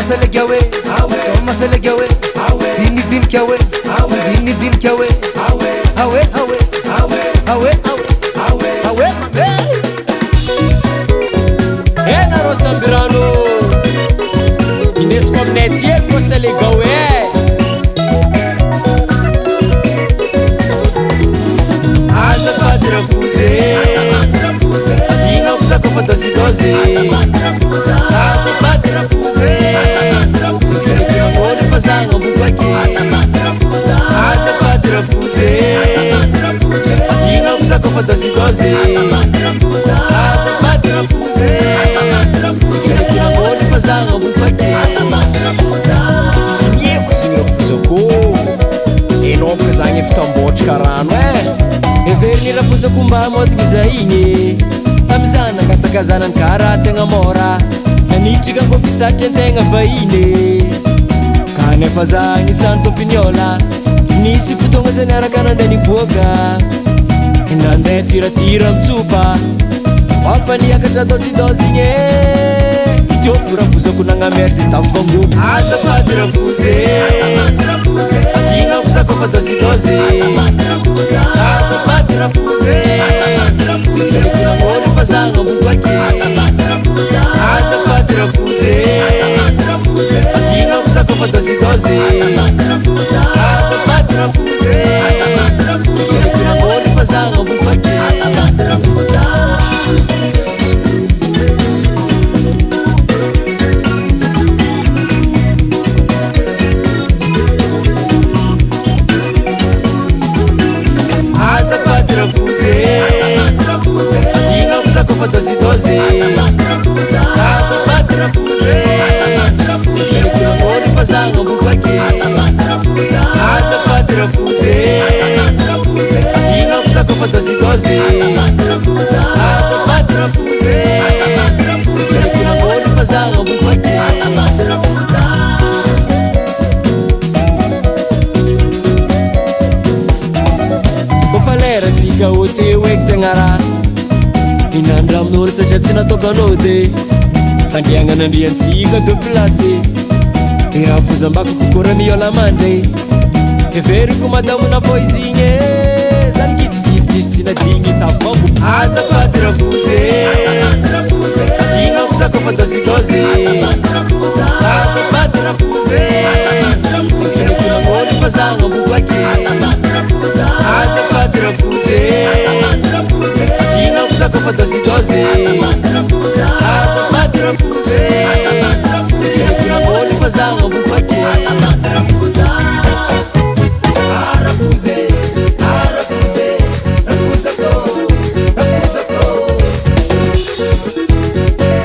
selegawe soma selegawe dini din kyawe dini din kyawe awe awe awe awe awe ena rosambirano inesco amnetiel ko selegawe asa padra fuze adina kusa ko dosi dosi asa padra fuze Oni fazanga mbukwake asa padra fuze adina kusa ko dosi dosi asa padra fuze Oni fazanga mbukwake Sinye kusingira fuzako Enom kazange fitambotra karano Everni rafuza kumba motigiza ine Tamizana katakazana nkara tenga mora Nanitrika kwa pisate tenga vaine Kane fazangi santo pinyola Nisi putonga zenara kananda ni boga Nande tira mtsupa Wapani akata dozi nye Jopu rafuza kunanga merti tafangu Asa pati rafuze Akina kusako pa dozi Asa pati rafuze Kuna ngoni fazanga mbukwake Asa pati rafuze Akina kusako pa dozi Asa pati rafuze Kuna ngoni fazanga mbukwake Asa padra fuze adina kusako pa dozi asa padra fuze kuna ngoni fazanga mbukwake asa padra fuze adina kusako pa dozi asa padra fuze kuna ngoni fazanga mbukwake Falera zika ote wek tengara Inandra mnory satria tsy nataokanao de Tandriagnana andriantsika de place Irafozambako kokora miola mande Everiko madamona voizinye Zany kitikity izy tsy nadigny tafango Asa padra fuze Adina kusako fa dozi Asa padra fuze Kuna ngoni fazanga mbukwake Asa padra fuze Adina kusako fa dozi Asa padra fuze Kuna ngoni fazanga mbukwake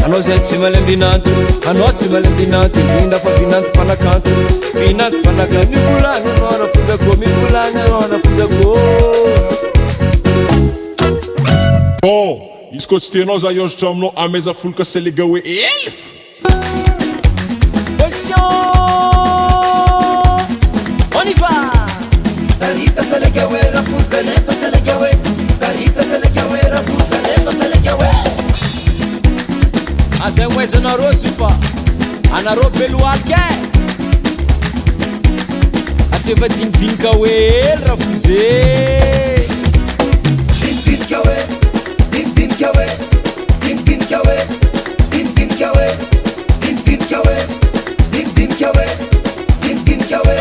Anao zay tsy malembinato Anao tsy malembinato Indrindra fa vinanto panakanto Vinanto panaka mivolagna Anao rafuzako mivolagna Anao rafuzako Bon, izy koa tsy tenao za iondritra aminao ameza foloka selega hoe elf Position On y va Tarita selega we rafuza nefa selega we Tarita selega we rafuza nefa selega we Azay moaiza anarô zufa Anarô beloake Asefa dinidinika hoe rafuze Din kyawe din kyawe din kyawe din kyawe din kyawe din kyawe din kyawe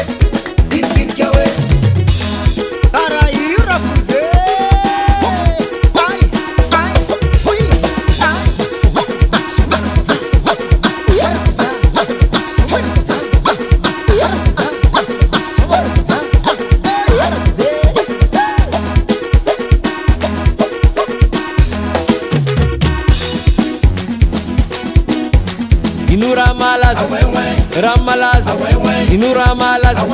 din kyawe Arai rafuze Inura malaza Ramalaza Inura malaza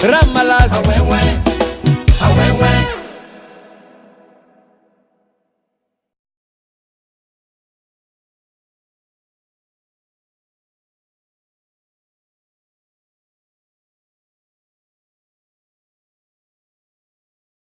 Ramalaza